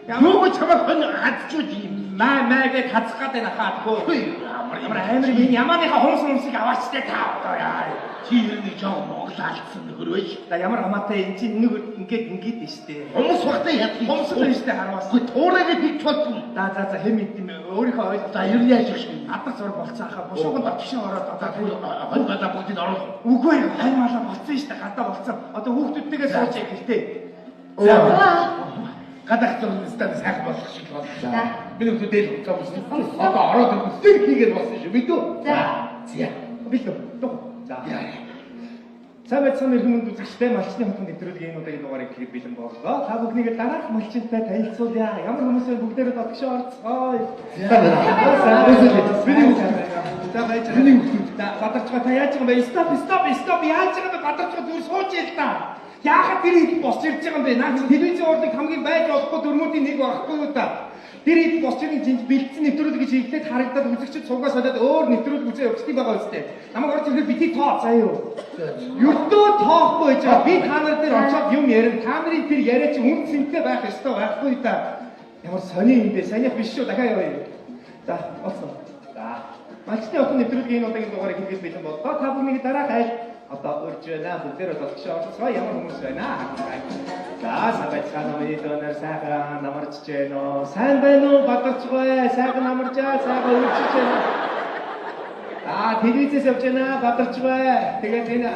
Юу ч хамаа хон хадчууж юм. Маагээд хацах гэдэг нахаадгүй. Ямар амир энэ ямааныхаа хумсыг аваачтай таа одоо яа. Чи хэрний жоо Монгол алдсан нөхөрвэж. Да ямар хамаатай энэ чинь ингээд штэ. Хумс багтаа ядах. Хумс л штэ хараас. Гүй туураагээ тэгч болтгүй. За хэм идэм өөрийнхөө ойлголоо. За ер нь яаж их шиг. Адаг зур болцсон хаа. Бушууганд орчихшин ороод одоо хонь бада бүгдийг оруулах. Үгүй хань малаа болцсон штэ. Гадаа болцсон. Одоо хүүхдүүдтэйгээ сууж ихтэй. Гадах зурнастаа сайхан болох шиг боллоо. Миний хүмүүс дээл уцаамсан. Одоо ороод өстэй хийгээд болсон шүү. Мэдүү? За. Билүү. Дуг. За. Сайн байцгаана өргөмөнд үзэгчтэй малчны хотын нэвтрүүлгийн энэ удаагийн дугаарыг хийх бэлэн боллоо. Та бүхнийг дараах малчинтай танилцуулъя. Ямар хүмүүс вэ бүгдээрээ дотгошоо орцгоё. За баярлалаа. Миний хүмүүс бадарчгаа та яаж байгаа юм бэ? Стоп. Яаж байгаа бэ? Бадарчгаа зүгээр сууж ял та. Яагаад тэр хэд босч ирж байгаа юм бэ? Наад телевизийн урлагт хамгийн байж болохгүй дүрмүүдийн нэг байхгүй юу та? Тэр хэд босч ирэх чинь бэлдсэн нэвтрүүлэг гэж хэлээд харагдаад үзэгчд суугаас болоод өөр нэвтрүүлэг үзээ явуулдаг байгаа үстэй. Намайг орж ирэх бити тоо заа юу. Юртөө тоохгүй байж байгаа. Би та нар дээр очоод юм ярина. Та нарын тэр яриа чи үн цэнтэй байх ёстой байхгүй та. Ямар сони юм бэ? Санийх биш шүү. Дахиад явъя. За, олсон. За. Малчны хотын нэвтрүүлгийн энэ удаагийн дугаарыг хийх бэлэн боллоо. Та бүхнийг дараах айл одоо урьж байна. Бүгдээр дотгошоо орцгоо ямар хүмүүс байна. За сабайцгаана миний донор сайхан намарч гэнэ. Сайн байна уу? Бадарчгүй. Сайхан намарчаа, сайхан үржиж байна. Телевизээс явж байна. Бадарчгүй. Тэгээд энэ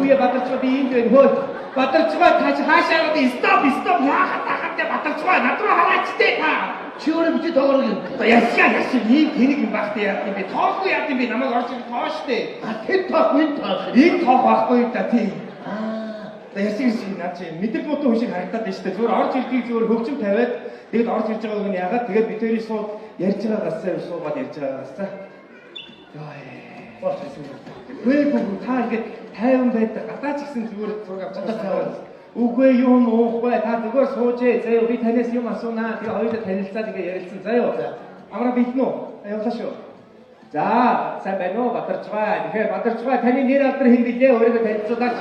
үе бадарчгүй би энд байна. Хөөе. Бадарчгүй тааш хаашаа яваад стоп. Яахад бадарчгүй. Над руу хараачтэй та. Чи өөрөө бити тоогоор юм. Яшаа ийм тэнэг юм багт яах юм бэ? Тоохгүй яах юм бэ? Намайг орж ирэх тооштэ. Тэр тоохгүй тоо. Энэ тоох байхгүй та тийм. Яшиг наад чи мэдрэг мутуу хүн шиг харагдаад байна шүү дээ. Зүгээр орж ирдгийг зүгээр хөгжим тавиад тэгээд орж ирж байгааг нь яагаад тэгээд бид хоёрын сууд ярьж байгаагаас суугаад ярьж байгаагаас та. Борч ирсэн. Үгүй та ингээд тайван байдаг. Гадаа ч гэсэн зүгээр зураг авч байгаа. Үгүй юу нуухгүй та зүгээр суужээ. Заяа би танаас юм асуунаа. Тэгээ хоёулаа танилцаад ингээ ярилцсан. Заяа. Амра битнэ үү? Явлаа шүү. За, сайн байна уу? Бадарчгаа. Тэгэхээр Бадарчгаа таны нэр алдар хэн билээ? Өөрийгөө танилцуулаач.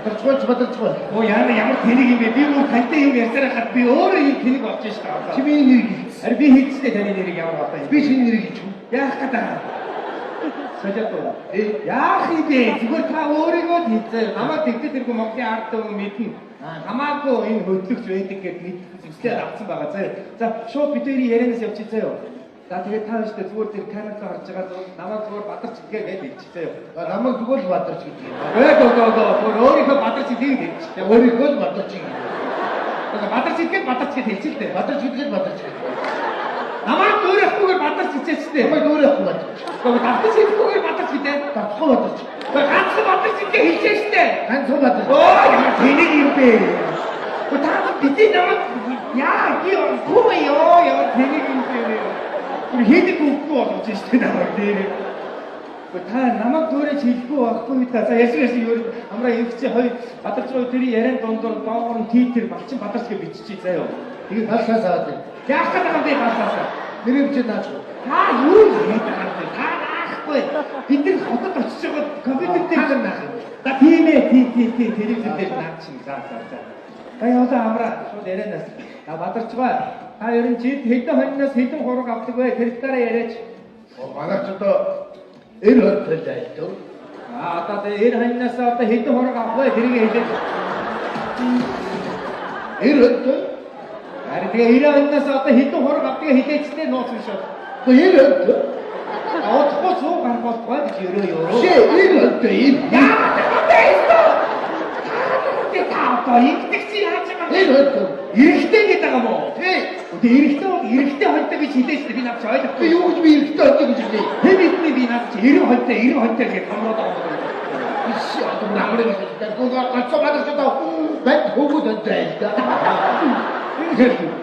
Бадарчгүй. Оо ямар тэнэг юм бэ? Би бүр тантай юм ярьсараа хад би өөрөө юм тэнэг болж штэ. Чи миний нэрийг хэлсэн. Ари би хэлчихлээ таны нэрийг ямар одоо юм. Би шинэ нэрийг хэлчих. Яах гэдэг. Сажатоо. Яах юм бэ? Зүгээр та өөрийгөө хэлээ. Намайг тэгтээ тэргүй Монголын ард түмэн мэднэ. Хамаагүй энэ хөдлөгч байдаг гэд мэдээ авсан байгаа. За шууд бидний ярианаас явчихъя заяа. За тэгээд та өштэй зүгээр тэр камераа харж байгаа намайг зүгээр Бадарч гэдэг хэлчихье. Намайг зүгээр л Бадарч гэдэг юм. Өөр өөрийнхөө Бадарч гэдэг хэлчихье. Өөрийнхөө л Бадарч гэдэг. Бадарч гэдэг Бадарч гэдэг хэлчихлээ дээ. Бадарч гэдэг Бадарч гэдэг. Намайг өөрийнхгүйгээр Бадарч хэлчихсэн. Намайг өөрийнхгүйгээр Бадарч. Бадарч гэдэггүйгээр Бадарч гэдэг. Бадарчгүй Бадарч. Ганцхан Бадарч гэдэг хэлчихсэн. Ганцхан Бадарч. Ямар тэнэг юм бэ? Та бидний намайг яа ямар тэнэг юм бэ? Хийдэг үгүй болж штэ намайг дээр. Та намайг төөрөж хэлэхгүй байхгүй та. За яшиг амраа явчих хоёр Бадарчгүй тэр яриан дондор доогор нь титер малчин Бадарч гэж биччихье заяа. Тэгээд хаалсаас аваад. Яах гэдэг юм бэ хаалсаас? Нэрийг чи наач. Та юу хийдэг юм бэ? Та наахгүй. Бид нар хотод очиж байгаа компьютер дээр наах юм. За тийм ээ телевизээр дээр наач чинь. За. Одоо амраа шууд ярианаас. Бадарчгүй та ер нь жид хэдэн хоньноос хэдэн хураг авдаг вэ? Тэр талаараа яриач. Манайч одоо 90 хонь байлаа. Одоо 90 хоньноос одоо хэдэн хураг авах вэ? Тэрийг хэлээч. 90 хонь. Харин тэгээ 90 хоньноос одоо хэдэн хураг авдгийг хэлээчтэй нууц биш үү? 90 хонь. Одохгүй суу гарах болтгой гэж өрөө. Чи 90 хоньтой юм. Одоо ингэдэгчи яаж байгаа юм? 90 хонь. Эрэхтэй гэдэг юм уу? Тий. Эрэхтэй хоньтой гэж хэлээч би нав чи ойлгохгүй. Би юу гэж би эрэхтэй хоньтой гэж хэлээ. Хэн бидний би нав чи 90 хоньтой гэж хамраад байгаа. Биш одоо намрыг хэлдэг. Гоо гацоо гадагш одоо бат хөвгөд онтой л да.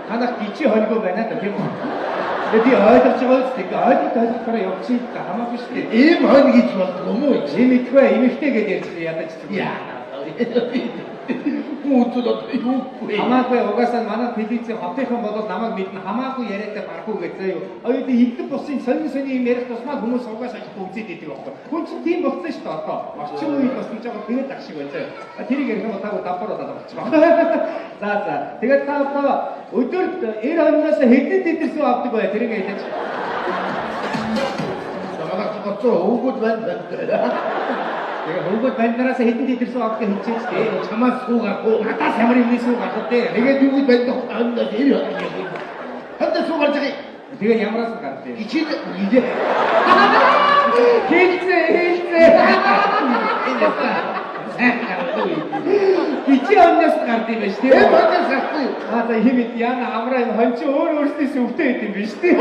Танах гिचи хоньгоо байна да тийм үү? Би ойлгож байгаа үстэй. Ойлгохоор явчих та хамаагүй шүү дээ. Ийм хонь гэж болдгоо юм уу? Эмэгтэй эмэгтэй гэж ярьж ядаж. Яа. үзэл одоо юугүй. Хамаагүй угаасаа манай телевизийн хотынхан болоод намайг мэднэ хамаагүй яриатай барахгүй гэсэн юу. Оюутан идэх бусын сонин юм ярих тусмаа хүмүүс угаасаа их үзээд идэг байхгүй. Хүн чинь тийм болсон шүү дээ одоо. Орчин үед бас нэг жоо тэгээд ах шиг байна. Тэрийг ярих юм таагүй давхар болоод болчихоо. За. Тэгээд та одоо өдөрт 90 хононоос хэдэн литр сүү авдаг бай тэрийг хэлээч. Гоцоо өвгөд байна. Тэгээ хөвгөд бандараас хэдэн литр сүү авдаг хэлчихэж дээ. Чамаас сүү гарахгүй. Надаас ямар юм сүү гарах дээ. Тэгээд юу байна даа нэр юм. Хатта сүү гарч байгаа. Тэгээ ямараас гардаг. Ичээд идэ. Хэлцээ. Ичи оннос гардаг юм биш үү? Батас ахгүй. За химэд яна амраа энэ хон чи өөрөөсөөс өвтэй байд юм биш үү?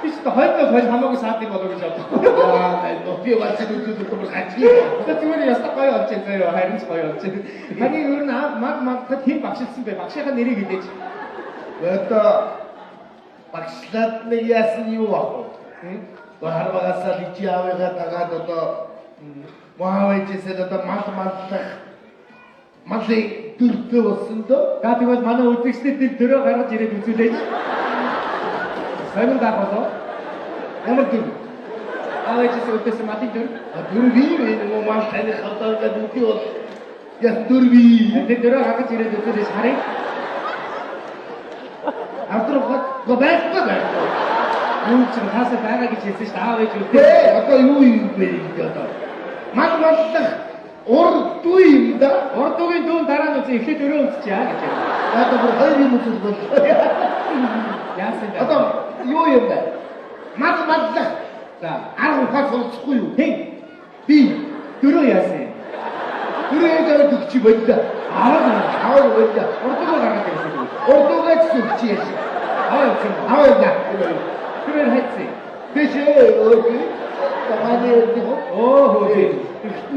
Би ч хойноос хамаагүй саад юм болоо гэж бодлоо. Аа, би бас үзүүлэх юм гачи. Зүгээр ястаа гоё болж байна заяа харин ч гоё болж байна. Таны ер нь мад хэн багшилсан бэ? Багшийнхаа нэрийг хэлээч. Одоо багшлаад нэг яасан юу ах вэ? Харвагасаа личи авега тагаад одоо Махавайчсэл одоо малын дүртэй болсон доо. За тэгвэл манай үзэгчдэд дөрөө гаргаж ирээд үзүүлээч. Сайн даа болоо. Ямар дүр? Авайчсэл үдээс малын дүр. Дүрвий нэг мал таны хатаагаад үгүй бол яс дүрвий. Тэгээд дөрөө гаргаж ирээд үзүүлээч харъя. Авдрахад гобэхгүй байх. Юу ч хасаа байгаа гэж хэлсэн шүү дээ. Авайч үдээ. Ээ одоо юу бэ одоо? Маллах урдгүй юм да. Урдуугийн дүүн дараа нь эхлээд өрөө үзчихье гэж. Одоо бүр хоёр юм үзвэл Яасан бэ? одоо юу юм бэ? Маллах. За, Арга ухаас олцохгүй юу? хэн? Би Дөрөө яасан. түрээгээр төгчи боллоо. Аваа боллоо. Урдуугаа гаргаад ирсэн. Урдуугаач төгчи яаш. Аваа явсан. Аваа да. Түрээр хайцсан. Тэшээ окей. Таманы өдөө. Хөөе.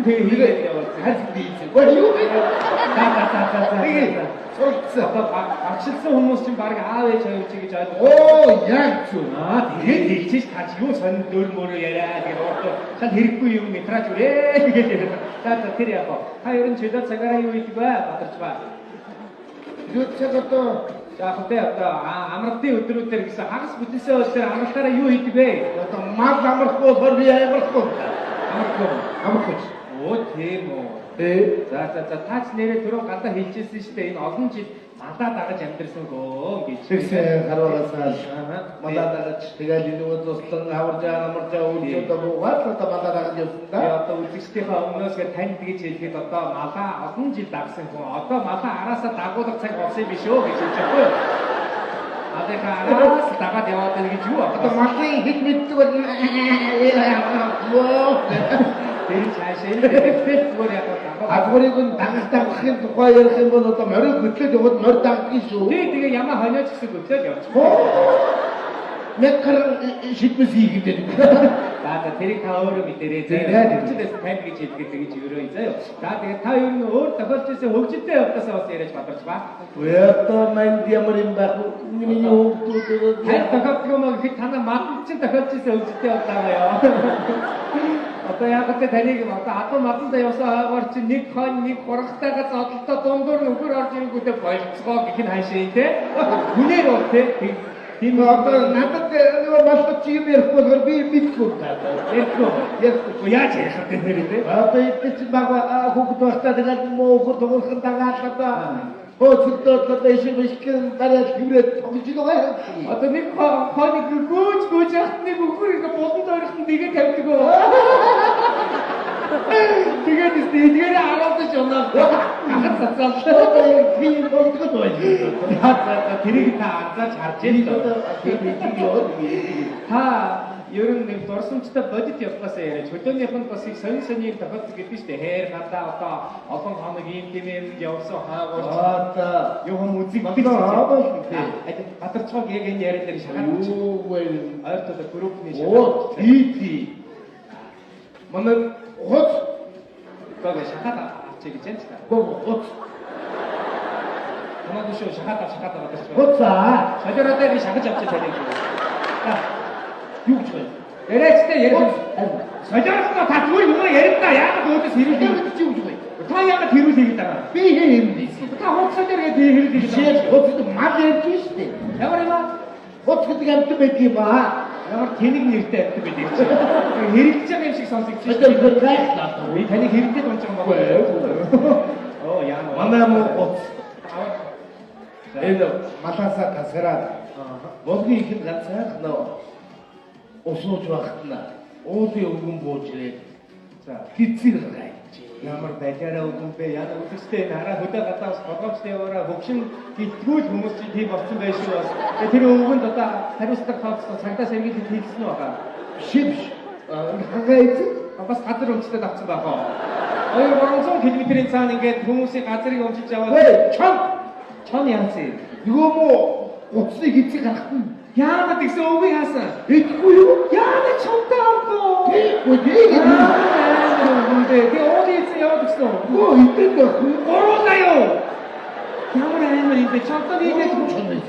Тэгээ хийгээд явуулсан. Хаз бийсэн. What you mean? За. Сурцсан. Одоо багшилсан хүмүүс чинь баг аав ээж хоёр чи гэж ойлгоо. Оо, яг зөв. Тэгээд хэлчихэж таач юу сонир дөр мөрөө яриа тэгээд ордоо шал хэрэггүй юм метраж үрээ гэж яриа. За тэр яах вэ? Та ер нь чөлөө цагаараа юу хийдэг вэ? Бадарч ба. Юу ч одоо За хөтэ одоо амралтын өдрүүдээр гэсэн хагас бүтэнсээ өдөр амралтаараа юу хийдэг вэ? одоо мал амархгүй бол би амархгүй. Амархгүй. Оо тийм үү. За таач нэрээ түрүү гадаа хэлчихсэн шүү дээ. Энэ олон жил малаа дагаж амьдэрсэн гоо гэж. Тэгсэн харуулсаар малаа дагаж тэгэл энэ туслан аварж үлдээд буугаад одоо малаа дагаж явсан да. Одоо үзэгчдийнхээ өмнөөс танд гэж хэлэхэд одоо малаа олон жил дагсан хүн одоо малаа араасаа дагуулах цаг болсон биш үү гэж хэлж байгаа юм. Адаа араас дагаад яваад байна гэж юу? Одоо малын хэд мэддэг бол тэр цаашаа зүгээр яг агуурыг нь дагахын тухай ярих юм бол одоо морийг хөтлөөд яваад морь дагдаг шүү. Тэгээ ямаа хонооч гэсэн хөтлөөд явчих. Мэкэр шидмэс хийгээд. За тэрийг та өөрөө мэдэрээ. Зөвхөн тань гэж хэлгээд тэгж өрөө заяа. За тэгээ та ер нь өөр тохиолж ирсэн хөгжилтэй явдаасаа бас яриаж бадарч ба. Одоо манд ямар юм байх вэ? Миний хөгжүүд хайр тохиолдох юм уу гэхэд танаа мадад чинь тохиолж ирсэн хөгжилтэй явдаа ёо. Одоо яг л таныг одоо адуу маданда явсан хаагаар чинь нэг хон нэг хурагтайгаа зодолтой дундуур нөхөр орж ирэнгүүтээ болцгоо гэх нь хаашаа те. Хүнээр бол те. Тийм одоо надад нөгөө малт чи юм ярихгүй болохоор би мэдгүй таа. Ярихгүй. яаж ярих вэ нэрээ? Одоо эдгээр чи баг хүүхэд байхдаа тэгээд мөөхөр тоглохын дагаад одоо хөөцөлтөд ишиг бишгэн бараад хүрээд тоглож байгаа. Одоо нэг хоног гүйж яхад нэг өхөрийг болон дөрөхөнд нэгэ тавьдаг уу? Тэгээд эдгээр хараад ч унаад хахад цацаалаа. Тийм болдог байж. Тэрийг та анзаарч харж байна. Та ер нь нэг дурсамжтай бодит явахаасаа яриач хөдөөнийх нь бас их сонир сонир тохиолдол гэдэг шүү дээ. Хээр гадаа одоо олон хоног ийм тийм явсан хаагуур. Одоо юу юм үзик бадарч бадарчгааг яг энэ яриа дээр шахаад чи. юу вэ? Ойртоо группний Оо тий. Манай гоц гоо шахаад авчиг гэж байна. гоц Манай дэшөө шахаад бадарч. гоцаа. Сожроо дээр шахаж авчих таних. Юу гэж вэ? Яриачтай ярих. Сожроо та зүгээр юм яриа та яагаад өөдөөс хэрүүлээ? Юу гэж вэ? Та яагаад хэрүүл хийгээд байгаа? Би юм дийсэн. Та хуцаа дээр гээд хэрэг Жишээ хөдөлд мал ярьж штэ. Ямар юм аа? Хөдөлд амт байдаг ба. Ямар тэнэг нэртэй амт байдаг чи. Хэрэгж байгаа юм шиг сонсогдож Өдөр бүр гайхлаа. Би таны хэрэгтэй дунж байгаа байна. Оо яа. Манай муу гоц. Энэ малаасаа тасгараад Волгийн ихэд ганцхан нөө усууж багтна. Уулын өвгөн бууж ирээд за гизэр гайж. Ямар байжаараа үгүй бэ? Яа үстэй нараа хөдөө гадаас бодгоочтой яваараа хөгшин гитгүүл хүмүүс чинь тийм болсон байх шүү бас. Тэр өвгөнд одоо хариуцлага тооцсон цагдаа сэргийлэлт хийсэн үү баа? Шивш. Хагайц. Бас газар өмчтөд авсан байх уу? 200 км-ийн цаана ингээд хүмүүсийн газрыг өмчиж аваад Вэ, чон яансан. нөгөө муу утсны гизэг гарахгүй. Яагаад гэсэн өвгөө хаасан? Итгэхгүй юу? Яагаад чонтой авдаа? Үгүй Тэгээ өөдөөс яваад гисэн. Оо итгэн байхгүй. Гуруулаа юу? Ямар амар юм бэ? Чонтой нийлээд Чонтой.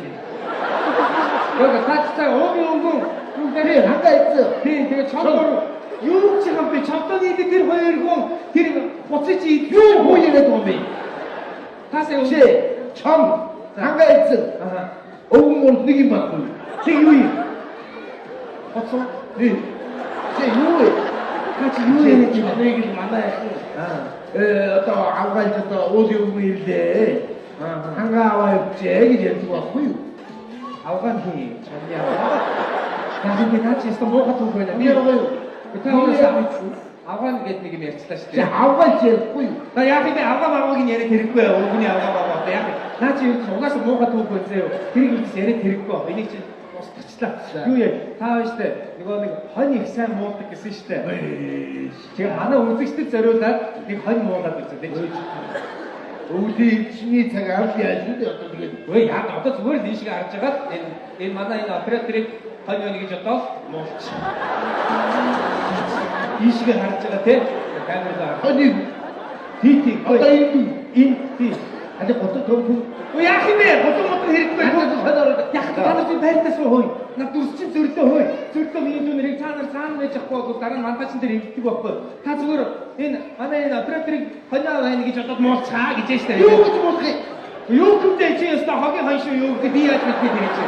яг тацтай өөгийн өнгөн Тэ хагайц. тэгээ чонтой юу ч юм бэ? Чонтой нийлээд тэр хоёр хүн тэр хуцаж Юу хөө яриад байгаа юм бэ? таасаа юу? Чи чам хагайц. Өвгөн нэг юм баггүй. Чи юу юм? Хоцоо. Чи юу вэ? Чи юу юм чи? Нэг л манай одоо авгаалж одоо уулын өвгөн ирлээ. Хангаа аваа явжээ гэж ярьдаг байхгүй юу? Авган хий. Чамьяа. Дахин би наач ястан муухай түүх байна. Би яваа юу? Авган гэдэг нэг юм ярьчлаа шүү Чи дээ. авгаалж ярихгүй юу? На яах юм бэ? Авган авгагийн яриад хэрэггүй. Өвгөний авган авгаа. Яах вэ? Наа чи юу угаасаа муухай түүх байна. Тэрийг үс яриад хэрэггүй. Энийг чи устгачлаа. Юу яа? Та баяжтай. Нөгөө нэг хонь их сайн муудаг гэсэн шүү дээ. Тэгээ манай үзэгчдэд зориулаад нэг хонь муулаад үзсэн тийм. Өвлийн чиний цаг авч яаж үү одоо тэгээд Өө яг одоо зүгээр л ийшээ харж байгаад энэ манай энэ операторыг хонь өгнө гэж одоо муулч. Ийшээ харж байгаа тийм. Камераа. хоний Тий. одоо энэ тий. хали готод төв. Өө яах юм бэ? Хотон хэрэггүй. Яг танаас энэ байртаас хөөе. Над дүрчин зөрлөө хөөе. Зөрлөө миний дүнэрийг цаана байж ахгүй бол дараа нь мантачин дээр ирдэг байхгүй. Та зүгээр энэ манай энэ операторыг хоньоо байна гэж одоо муулцгаа гэж штэ. Юу гэж болох юм? Юу гэдэг чи яста хогийн хонь шүү юу гэдэг би яаж мэдэх юм чи.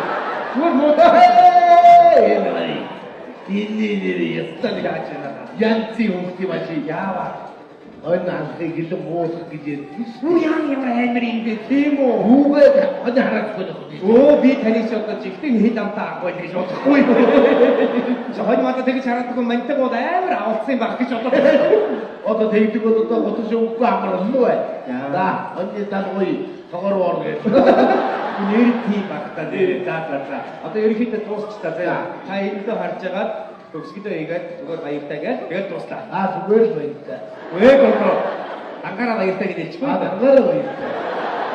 Зүгээр муулцгаа. Энэ ястаа яаж яана. янци хөнгөti бачи яава. Хонь анхыг гэлэн муулах гэж ярьдэн. Юу ямар амар юм бэ тийм үү? Хүүгээ хонь харахгүй байна. Өө би таныг одоо жигтэн хэд амтаа авахгүй гэж бодохгүй. Хонь мата тэгж хараадгүй мантаг бол амар авалцсан юм баг гэж бодлоо. Одоо тэгдэг бол одоо готос өгөхгүй амарсан уу бай. Яа. За хоньны талгой тогоор ор гэж. Нэр тийм багтаа нэр за. Одоо ерөнхийдөө дуусчлаа заа. Та эндээ харж агаад төгсгөлөө игээд зүгээр баяртай гээд тэгээд дуслаа. Зүгээр л баяртай. Үгүй гоо. Ангараа баяртай гэж хэлчихгүй. Ангараа баяртай.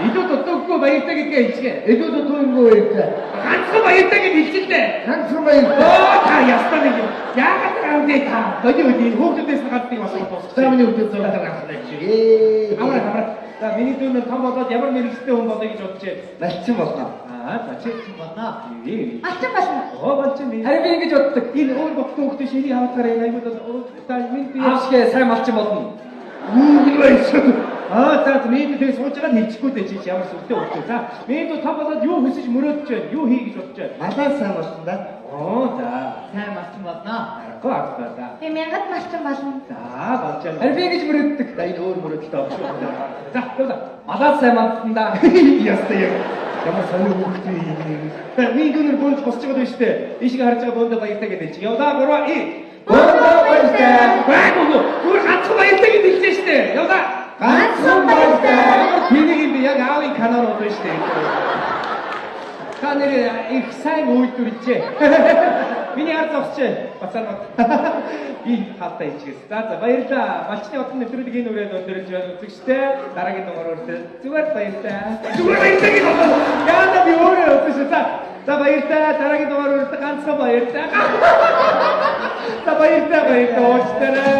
Идүүд утгагүй баяртай гэдгээ хэлчихээ. Эдүүд туугүй баяртай. Ганцхан баяртай гэж хэлчихлээ. Ганцхан баяртай. Оо та ястаа нэг юм. Яагаад гавдээ та? Тони үгүй хүүхдүүдээс гаддаг бас дуусчих. Самны үдээ зураг гаргахлаа чи. Хамаа. За миний дүүнэр том болоод ямар мэрэгчтэй хүн болоё гэж бодчихээ. Малчин болно. За чи байна. Алчин болно. Оо болчих минь. Харин би ингэж боддог. Энэ өөр бохгүй хүүхдээ шиний хавтараа энэ аймагт та минь би Аашгээ сайн малчин болно. Юу гэж байсан? за минь тэгээ сууж байгаа нь хэлчихгүй дээ чи ямар сүртэй болчих. За минь дүү том болоод юу хүсэж мөрөөдөж байна? Юу хий гэж бодож байна? Малаа сайн болсон да. Оо за. Сайн малчин болно. Гоо аваа. Би мянгат малчин болно. За болж байна. Харин би гэж мөрөддөг. За энэ өөр мөрөөдөлтэй авах шүү. За төвлө. Малаа сайн малчин да. Яста яг. Ямар сони хүүхдээ юм. Минь дүүнэр бонж босч байгаа биш үү? Ийшээ харж байгаа бондо баяртай гэдэг чи. Яваа гурваа Бондо баяртай. Баагүй. Түр ганцхан баяртай гэж хэлсэн шүү дээ. Яваа. Ганцхан баяртай. Тэнийг юм би яг аавын канаар бодсон шүү дээ. Та нэр их сайн үйлдвэрлэжээ. Миний ард зогсчээ. Бацаанууд. Би хатаа ичгээс. За баярлаа. Малчны одон нэвтрүүлэг энэ үрээд өдөрлж байна. Үзэгчтэй дараагийн дугаар үрдэл. Зүгээр баярлаа. Зүгээр баярлаа гэж бодлоо. Яа би өөрөө өдөрлж. За баярлаа. Дараагийн дугаар үрдэл ганцхан баярлаа. За баярлаа. Уучлаарай.